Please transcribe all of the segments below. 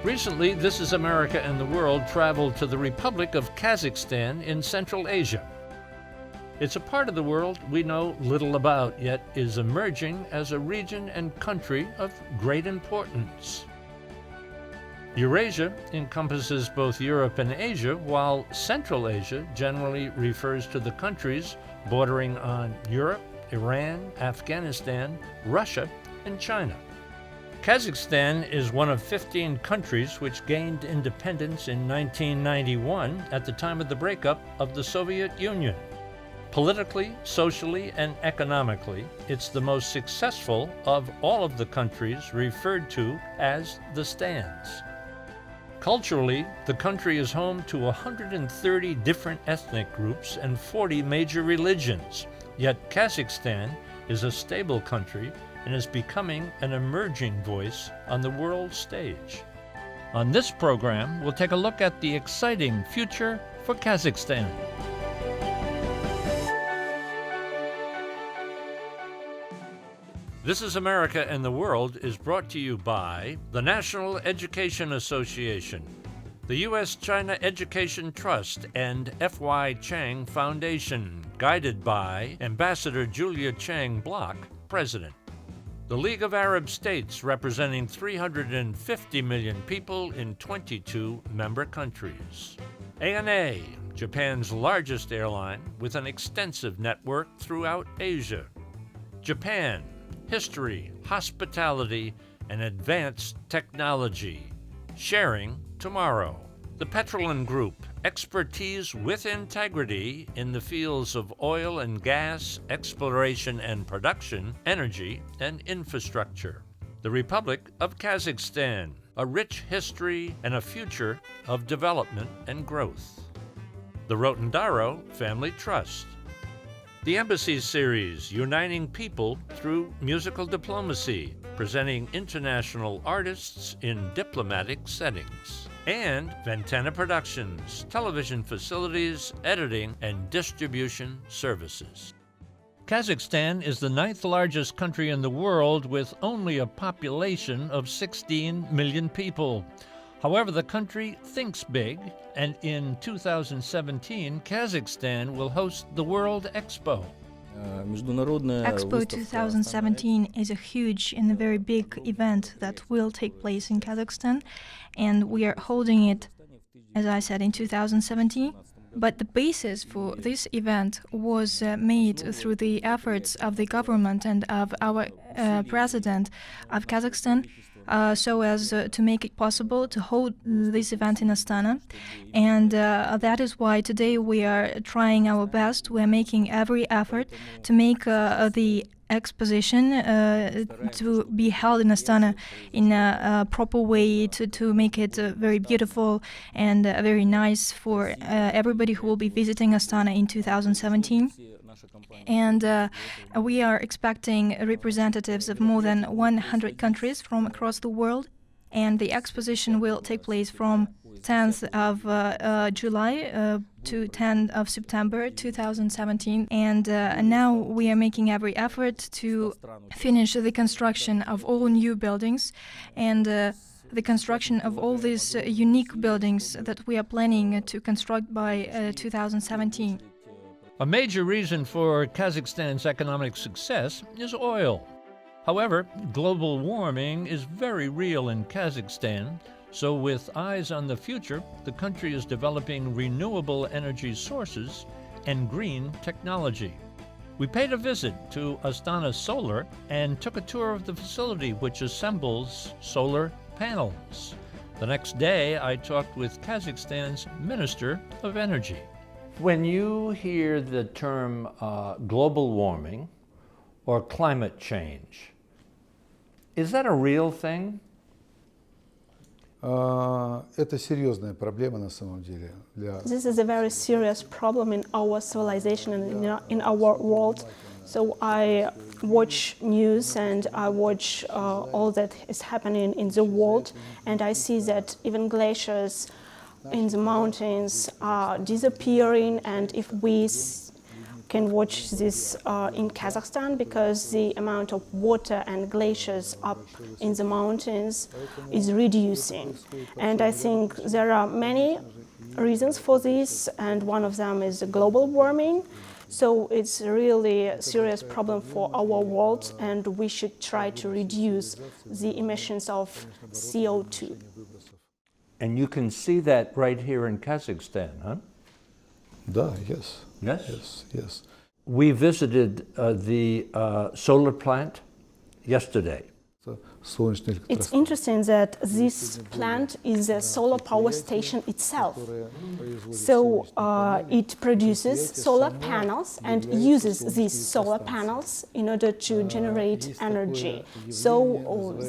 Recently, This is America and the World traveled to the Republic of Kazakhstan in Central Asia. It's a part of the world we know little about, yet is emerging as a region and country of great importance. Eurasia encompasses both Europe and Asia, while Central Asia generally refers to the countries bordering on Europe, Iran, Afghanistan, Russia, and China. Kazakhstan is one of 15 countries which gained independence in 1991 at the time of the breakup of the Soviet Union. Politically, socially, and economically, it's the most successful of all of the countries referred to as the Stans. Culturally, the country is home to 130 different ethnic groups and 40 major religions, yet Kazakhstan is a stable country and is becoming an emerging voice on the world stage. On this program, we'll take a look at the exciting future for Kazakhstan. This is America and the World is brought to you by the National Education Association, the U.S.-China Education Trust, and F.Y. Chang Foundation, guided by Ambassador Julia Chang Block, President. The League of Arab States, representing 350 million people in 22 member countries. ANA, Japan's largest airline with an extensive network throughout Asia. Japan, history, hospitality, and advanced technology. Sharing tomorrow. The Petroleum Group, expertise with integrity in the fields of oil and gas, exploration and production, energy, and infrastructure. The Republic of Kazakhstan, a rich history and a future of development and growth. The Rotendaro Family Trust. The Embassy Series, uniting people through musical diplomacy, presenting international artists in diplomatic settings. And Ventana Productions, television facilities, editing, and distribution services. Kazakhstan is the 9th largest country in the world with only a population of 16 million people. However, the country thinks big, and in 2017, Kazakhstan will host the World Expo. Expo 2017 is a huge and a very big event that will take place in Kazakhstan, and we are holding it, as I said, in 2017. But the basis for this event was made through the efforts of the government and of our president of Kazakhstan, so as to make it possible to hold this event in Astana. And that is why today we are trying our best. We are making every effort to make the exposition to be held in Astana in a proper way, to make it very beautiful and very nice for everybody who will be visiting Astana in 2017. And we are expecting representatives of more than 100 countries from across the world. And the exposition will take place from 10th of July to 10th of September 2017. And now we are making every effort to finish the construction of all new buildings and the construction of all these unique buildings that we are planning to construct by 2017. A major reason for Kazakhstan's economic success is oil. However, global warming is very real in Kazakhstan, so with eyes on the future, the country is developing renewable energy sources and green technology. We paid a visit to Astana Solar and took a tour of the facility which assembles solar panels. The next day, I talked with Kazakhstan's Minister of Energy. When you hear the term global warming or climate change, is that a real thing? Это серьезная проблема на самом деле. This is a very serious problem in our civilization and in our world. So I watch news and I watch all that is happening in the world, and I see that even glaciers in the mountains are disappearing, and if we can watch this in Kazakhstan because the amount of water and glaciers up in the mountains is reducing. And I think there are many reasons for this, and one of them is global warming. So it's really a serious problem for our world, and we should try to reduce the emissions of CO2. And you can see that right here in Kazakhstan, huh? Yes. Yes? Yes, yes. We visited the solar plant yesterday. It's interesting that this plant is a solar power station itself. So it produces solar panels and uses these solar panels in order to generate energy. So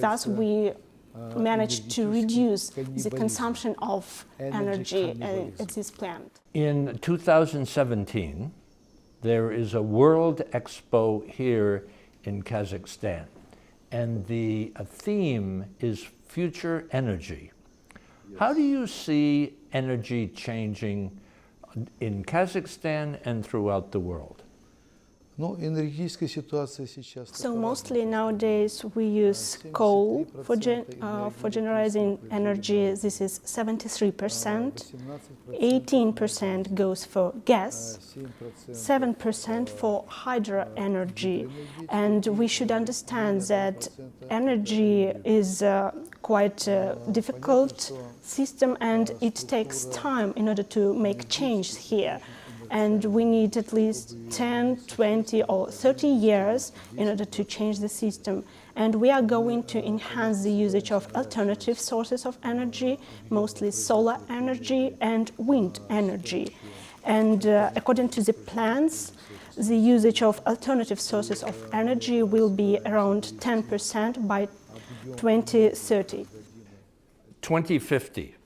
thus we managed to reduce the consumption of energy at this plant. In 2017, there is a World Expo here in Kazakhstan, and the theme is future energy. How do you see energy changing in Kazakhstan and throughout the world? So mostly nowadays we use coal for generating energy. This is 73%. 18% goes for gas, 7% for hydro energy. And we should understand that energy is quite a difficult system, and it takes time in order to make change here. And we need at least 10, 20 or 30 years in order to change the system. And we are going to enhance the usage of alternative sources of energy, mostly solar energy and wind energy. And according to the plans, the usage of alternative sources of energy will be around 10% by 2030. 2050.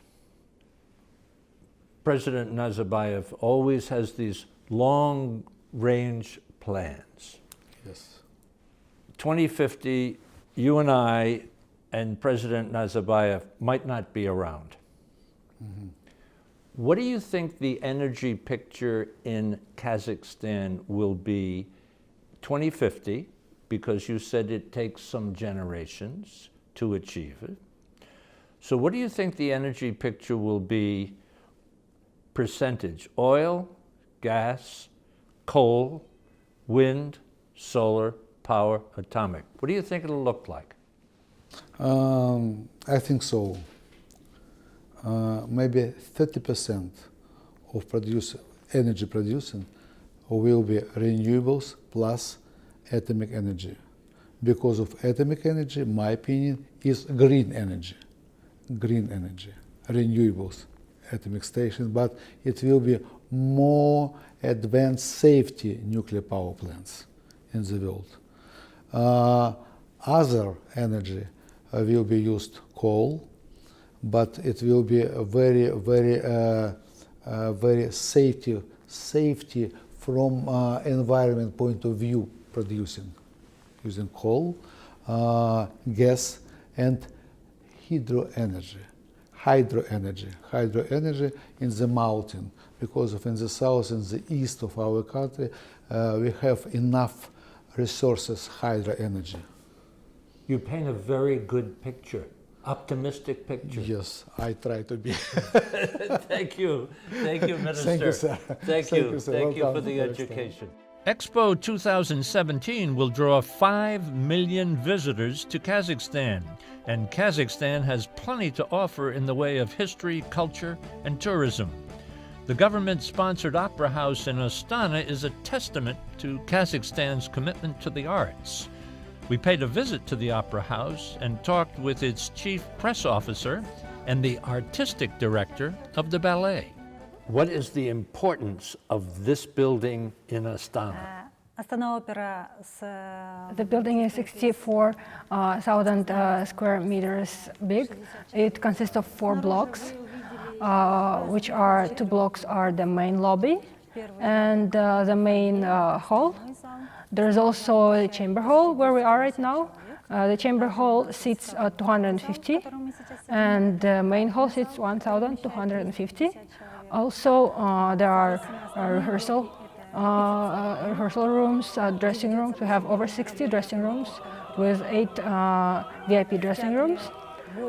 President Nazarbayev always has these long-range plans. Yes. 2050, you and I and President Nazarbayev might not be around. Mm-hmm. What do you think the energy picture in Kazakhstan will be 2050? Because you said it takes some generations to achieve it. So what do you think the energy picture will be? Percentage: oil, gas, coal, wind, solar, power, atomic. What do you think it'll look like? I think so. Maybe 30% of energy producing will be renewables plus atomic energy. Because of atomic energy, my opinion, is green energy, renewables. Atomic station, but it will be more advanced safety nuclear power plants in the world. Other energy will be used coal, but it will be a very safety from environment point of view producing, using coal, gas and hydro energy in the mountain, because in the south and the east of our country we have enough resources, hydro energy. You paint a very good picture, optimistic picture. Yes, I try to be. Thank you, Minister. Thank you, sir. Thank you for the education. Expo 2017 will draw 5 million visitors to Kazakhstan, and Kazakhstan has plenty to offer in the way of history, culture, and tourism. The government-sponsored Opera House in Astana is a testament to Kazakhstan's commitment to the arts. We paid a visit to the Opera House and talked with its chief press officer and the artistic director of the ballet. What is the importance of this building in Astana? The building is 64,000 square meters big. It consists of 4 blocks, which are 2 blocks are the main lobby and the main hall. There's also a chamber hall where we are right now. The chamber hall seats 250 and the main hall seats 1,250. Also, there are rehearsal rehearsal rooms, dressing rooms. We have over 60 dressing rooms with 8 VIP dressing rooms.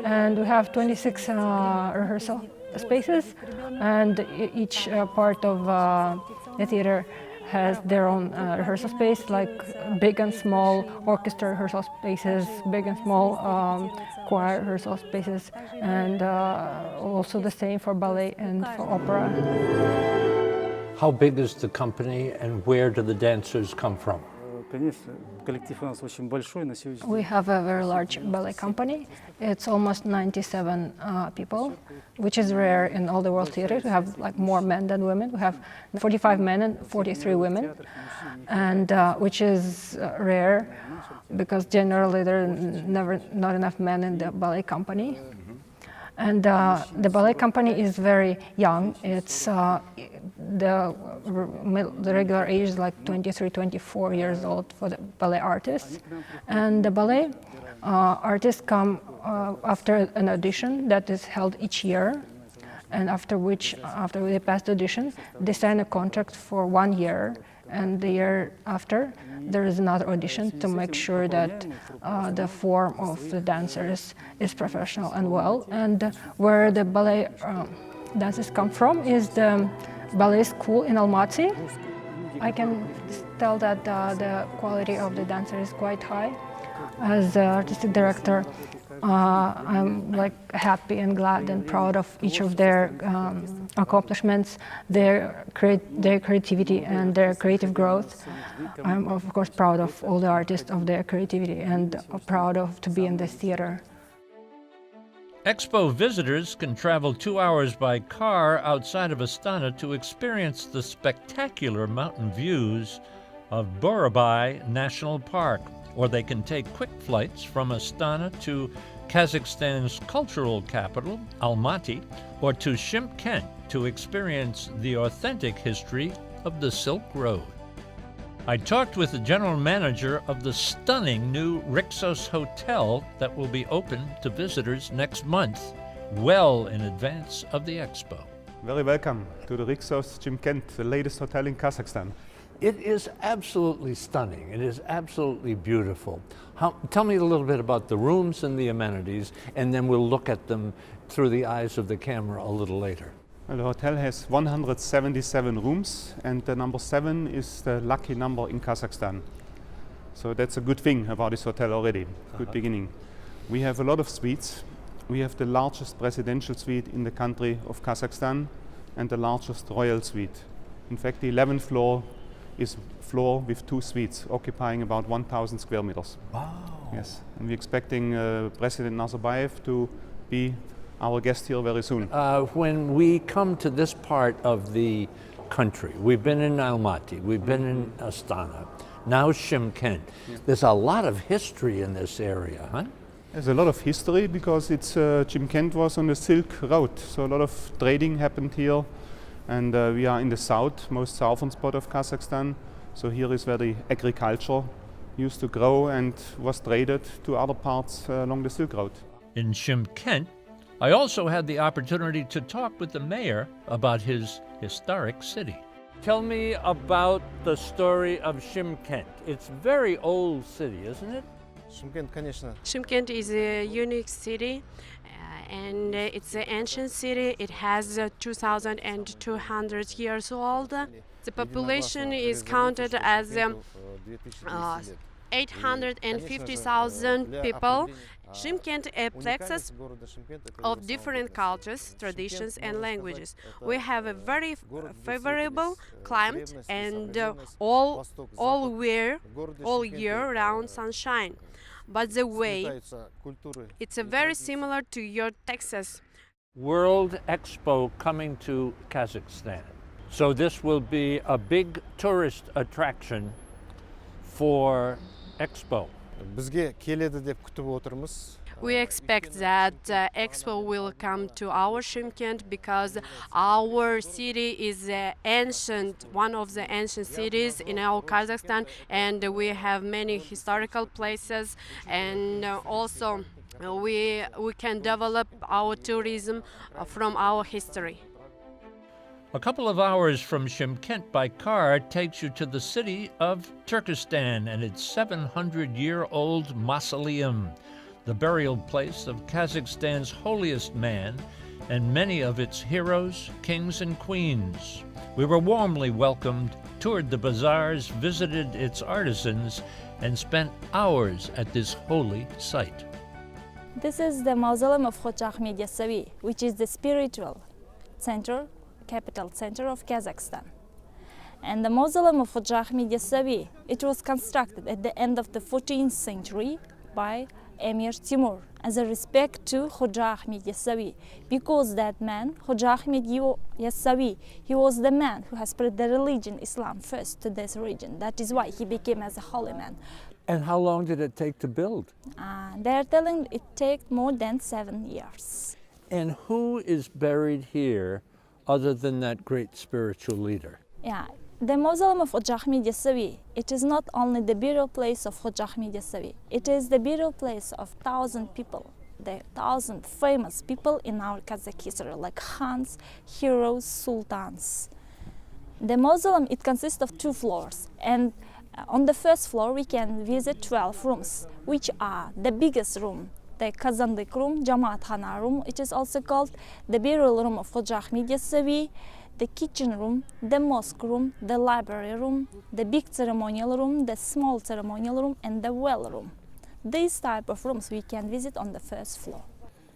And we have 26 rehearsal spaces, and each part of the theater has their own rehearsal space, like big and small orchestra rehearsal spaces, big and small choir rehearsal spaces, and also the same for ballet and for opera. How big is the company and where do the dancers come from? We have a very large ballet company. It's almost 97 people, which is rare in all the world theaters. We have like more men than women. We have 45 men and 43 women, and which is rare because generally there are not enough men in the ballet company. And the ballet company is very young. It's the regular age is like 23, 24 years old for the ballet artists. And the ballet artists come after an audition that is held each year. And after they pass the audition, they sign a contract for 1 year. And the year after, there is another audition to make sure that the form of the dancers is professional and well. And where the ballet dancers come from is the ballet school in Almaty. I can tell that the quality of the dancer is quite high. As the artistic director, I'm like happy and glad and proud of each of their accomplishments, their creativity and their creative growth. I'm of course proud of all the artists of their creativity and proud to be in this theater. Expo visitors can travel 2 hours by car outside of Astana to experience the spectacular mountain views of Borabai National Park, or they can take quick flights from Astana to Kazakhstan's cultural capital, Almaty, or to Shymkent to experience the authentic history of the Silk Road. I talked with the general manager of the stunning new Rixos Hotel that will be open to visitors next month, well in advance of the expo. Very welcome to the Rixos Shymkent, the latest hotel in Kazakhstan. It is absolutely stunning. It is absolutely beautiful. Tell me a little bit about the rooms and the amenities, and then we'll look at them through the eyes of the camera a little later. Well, the hotel has 177 rooms, and the number 7 is the lucky number in Kazakhstan. So that's a good thing about this hotel already, good beginning. We have a lot of suites. We have the largest presidential suite in the country of Kazakhstan and the largest royal suite. In fact, the 11th floor is floor with 2 suites, occupying about 1,000 square meters. Wow. Yes, and we're expecting President Nazarbayev to be our guest here very soon. When we come to this part of the country, we've been in Almaty, we've been in Astana, now Shymkent. There's a lot of history in this area, huh? There's a lot of history because Shymkent was on the Silk Road, so a lot of trading happened here. And we are in the south, most southern spot of Kazakhstan. So here is where the agriculture used to grow and was traded to other parts along the Silk Road. In Shymkent, I also had the opportunity to talk with the mayor about his historic city. Tell me about the story of Shymkent. It's a very old city, isn't it? Shymkent is a unique city. And it's an ancient city. It has 2,200 years old. The population is counted as 850,000 people. Shymkent is a plexus of different cultures, traditions, and languages. We have a very favorable climate and all year round sunshine. But the way, it's very similar to your Texas. World Expo coming to Kazakhstan. So this will be a big tourist attraction for Expo. We expect that Expo will come to our Shymkent because our city is one of the ancient cities in our Kazakhstan, and we have many historical places, and also we can develop our tourism from our history. A couple of hours from Shymkent by car takes you to the city of Turkestan and its 700-year-old mausoleum, the burial place of Kazakhstan's holiest man and many of its heroes, kings, and queens. We were warmly welcomed, toured the bazaars, visited its artisans, and spent hours at this holy site. This is the mausoleum of Khoja Ahmed Yassavi, which is the spiritual center, capital center of Kazakhstan. And the mausoleum of Khoja Ahmed Yassavi, it was constructed at the end of the 14th century by Emir Timur as a respect to Khoja Ahmed Yassavi, because that man, Khoja Ahmed Yassavi, he was the man who has spread the religion Islam first to this region. That is why he became as a holy man. And how long did it take to build? They are telling it takes more than 7 years. And who is buried here other than that great spiritual leader? Yeah, the mausoleum of Khoja Ahmed Yassavi, it is not only the burial place of Khoja Ahmed Yassavi, it is the burial place of 1,000 people, the 1,000 famous people in our Kazakh history, like Khans, heroes, sultans. The mausoleum, it consists of 2 floors, and on the first floor we can visit 12 rooms, which are the biggest room, the Kazandyk room, Jamaat Khana room, it is also called the burial room of Khoja Ahmed Yassavi, the kitchen room, the mosque room, the library room, the big ceremonial room, the small ceremonial room, and the well room. These type of rooms we can visit on the first floor.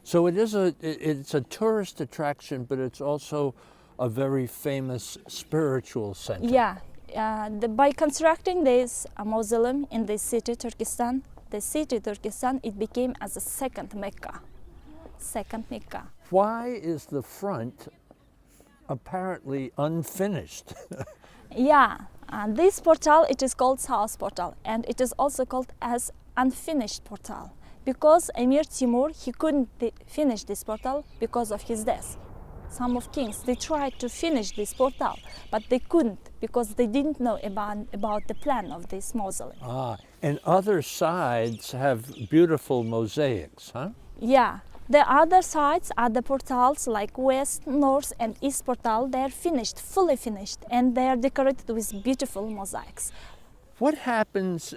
So it's a tourist attraction, but it's also a very famous spiritual center. Yeah, by constructing this mausoleum in this city, Turkestan, the city Turkestan, it became as a second Mecca. Why is the front apparently unfinished? Yeah, this portal, it is called South Portal, and it is also called as unfinished portal, because Emir Timur, he couldn't finish this portal because of his death. Some of kings, they tried to finish this portal, but they couldn't because they didn't know about the plan of this mausoleum. And other sides have beautiful mosaics, huh? Yeah, the other sides are the portals like west, north, and east portal. They are finished, fully finished, and they are decorated with beautiful mosaics. What happens,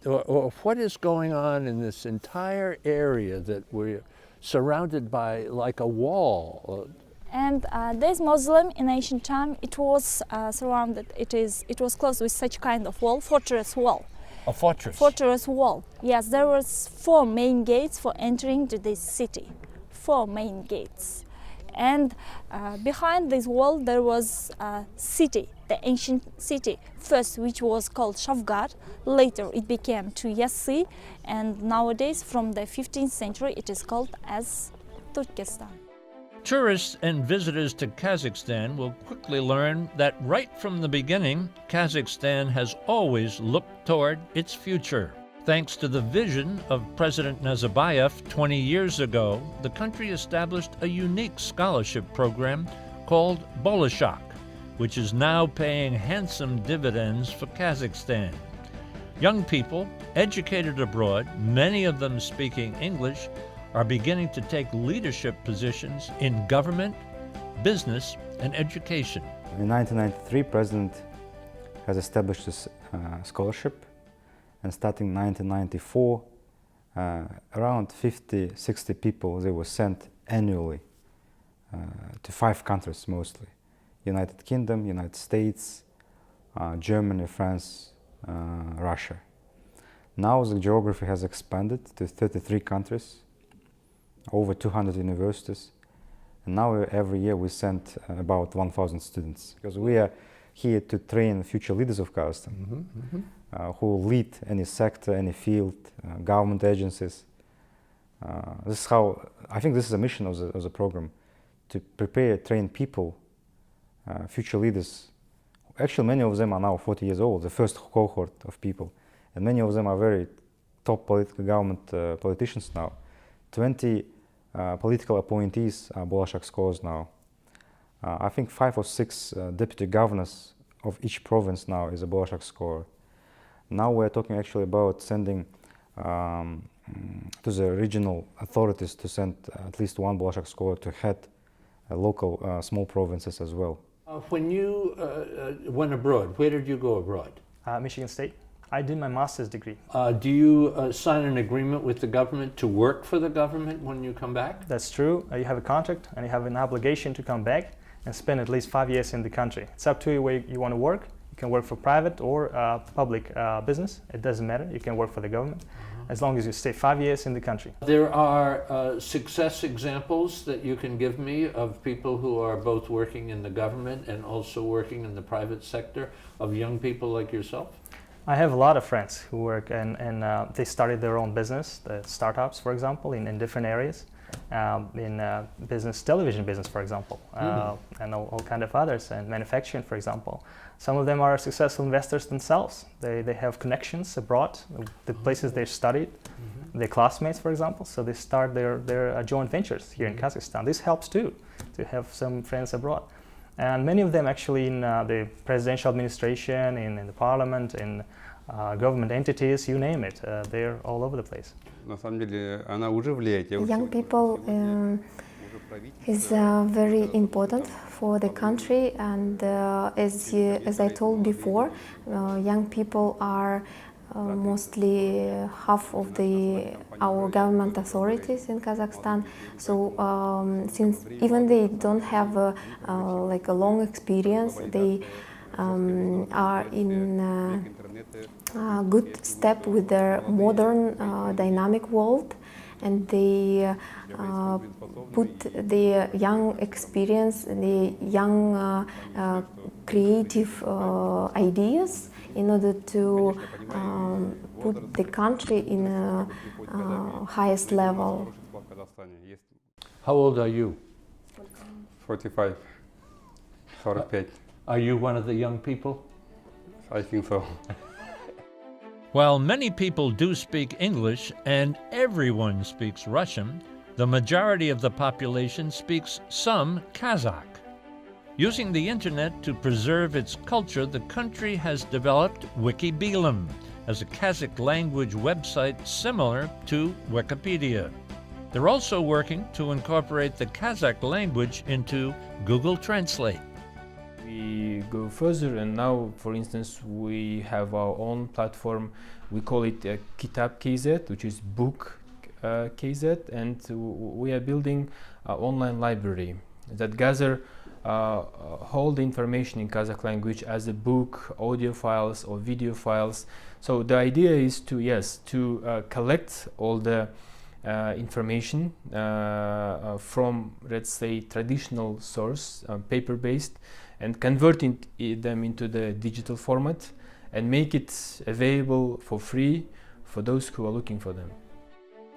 or what is going on in this entire area that we're surrounded by like a wall? And this mausoleum in ancient time, it was surrounded, it was closed with such kind of wall, fortress wall. A fortress? Fortress wall. Yes, there was 4 main gates for entering to this city. 4 main gates. And behind this wall there was a city, the ancient city, first which was called Shavgar, later it became to Yassi, and nowadays from the 15th century it is called as Turkestan. Tourists and visitors to Kazakhstan will quickly learn that right from the beginning, Kazakhstan has always looked toward its future. Thanks to the vision of President Nazarbayev 20 years ago, the country established a unique scholarship program called Bolashak, which is now paying handsome dividends for Kazakhstan. Young people, educated abroad, many of them speaking English, are beginning to take leadership positions in government, business, and education. In 1993, President has established this scholarship, and starting 1994, around 50-60 people, they were sent annually to 5 countries mostly: United Kingdom, United States, Germany, France, Russia. Now the geography has expanded to 33 countries, over 200 universities, and now every year we send about 1,000 students, because we are here to train future leaders of Kazakhstan, who will lead any sector, any field, government agencies. This is how, I think this is a mission of the program, to prepare, train people, future leaders. Actually, many of them are now 40 years old, the first cohort of people, and many of them are very top government politicians now. 20 political appointees are Bolashak scholars now. I think 5 or 6 deputy governors of each province now is a Bolashak scholar. Now we're talking actually about sending to the regional authorities to send at least 1 Bolashak scholar to head local small provinces as well. When you went abroad, where did you go abroad? Michigan State. I did my master's degree. Do you sign an agreement with the government to work for the government when you come back? That's true. You have a contract and you have an obligation to come back and spend at least 5 years in the country. It's up to you where you want to work. You can work for private or public business. It doesn't matter. You can work for the government as long as you stay 5 years in the country. There are success examples that you can give me of people who are both working in the government and also working in the private sector, of young people like yourself? I have a lot of friends who work and they started their own business, the startups, for example, in different areas, in business, television business, for example, and all kind of others, and manufacturing, for example. Some of them are successful investors themselves. They have connections abroad, the places they studied, their classmates, for example, so they start their joint ventures here in Kazakhstan. This helps too, to have some friends abroad. And many of them actually in the presidential administration, in the parliament, in government entities, you name it, they're all over the place. Young people is very important for the country, and as I told before, young people are mostly half of our government authorities in Kazakhstan. So since even they don't have like a long experience, they are in a good step with their modern dynamic world, and they put the young experience, the young creative ideas in order to put the country in a highest level. How old are you? 45. 45. Are you one of the young people? I think so. While many people do speak English and everyone speaks Russian, the majority of the population speaks some Kazakh. Using the internet to preserve its culture, the country has developed Wikibilum as a Kazakh language website similar to Wikipedia. They're also working to incorporate the Kazakh language into Google Translate. We go further, and now, for instance, we have our own platform. We call it Kitab KZ, which is book KZ, and we are building an online library that gather all the information in Kazakh language as a book, audio files or video files. So the idea is to collect all the information from, let's say, traditional source, paper-based, and converting them into the digital format and make it available for free for those who are looking for them.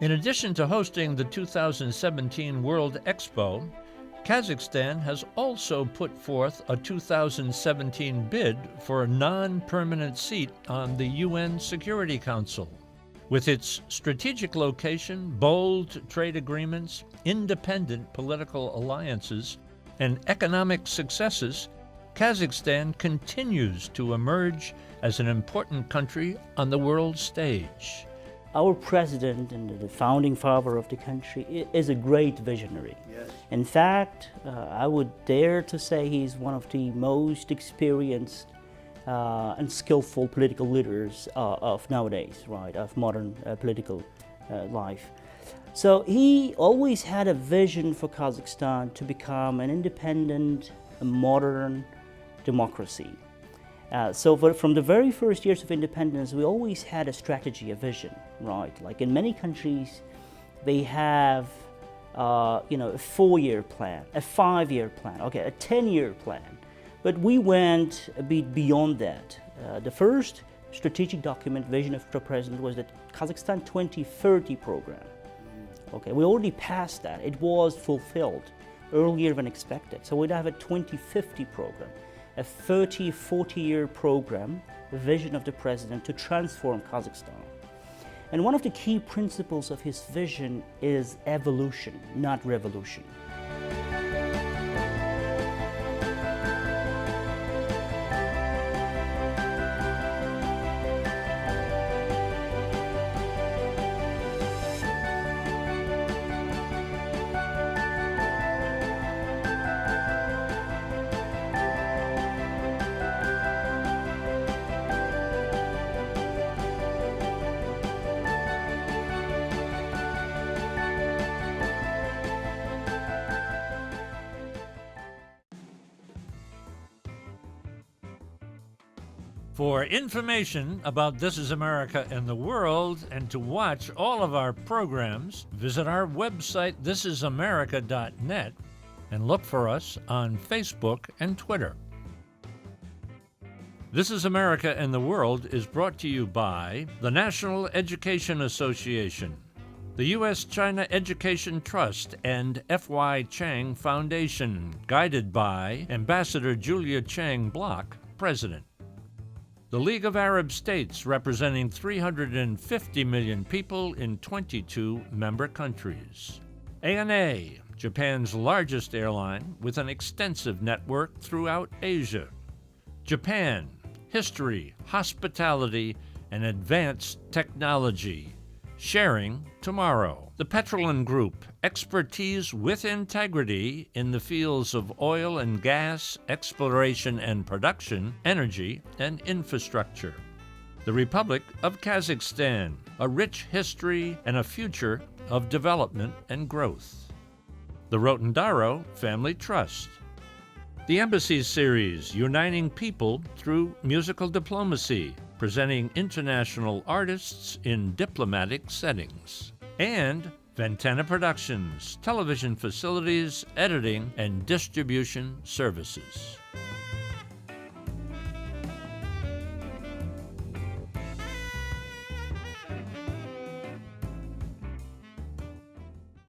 In addition to hosting the 2017 World Expo, Kazakhstan has also put forth a 2017 bid for a non-permanent seat on the UN Security Council. With its strategic location, bold trade agreements, independent political alliances, and economic successes, Kazakhstan continues to emerge as an important country on the world stage. Our president and the founding father of the country is a great visionary. Yes. In fact, I would dare to say he's one of the most experienced and skillful political leaders of nowadays, right, of modern political life. So he always had a vision for Kazakhstan to become an independent, modern democracy. From the very first years of independence, we always had a strategy, a vision, right? Like in many countries, they have, a 4-year plan, a 5-year plan, okay, a 10-year plan. But we went a bit beyond that. The first strategic document, vision of the president, was the Kazakhstan 2030 program. Okay, we already passed that. It was fulfilled earlier than expected. So we'd have a 2050 program, a 40-year program, the vision of the president to transform Kazakhstan. And one of the key principles of his vision is evolution, not revolution. For information about This Is America and the World and to watch all of our programs, visit our website thisisamerica.net and look for us on Facebook and Twitter. This is America and the World is brought to you by the National Education Association, the U.S.-China Education Trust and F.Y. Chang Foundation, guided by Ambassador Julia Chang Block, President. The League of Arab States, representing 350 million people in 22 member countries. ANA, Japan's largest airline with an extensive network throughout Asia. Japan, history, hospitality, and advanced technology. Sharing tomorrow. The Petrolin Group, expertise with integrity in the fields of oil and gas, exploration and production, energy, and infrastructure. The Republic of Kazakhstan, a rich history and a future of development and growth. The Rotendaro Family Trust. The Embassy Series, uniting people through musical diplomacy, presenting international artists in diplomatic settings. And Ventana Productions, television facilities, editing, and distribution services.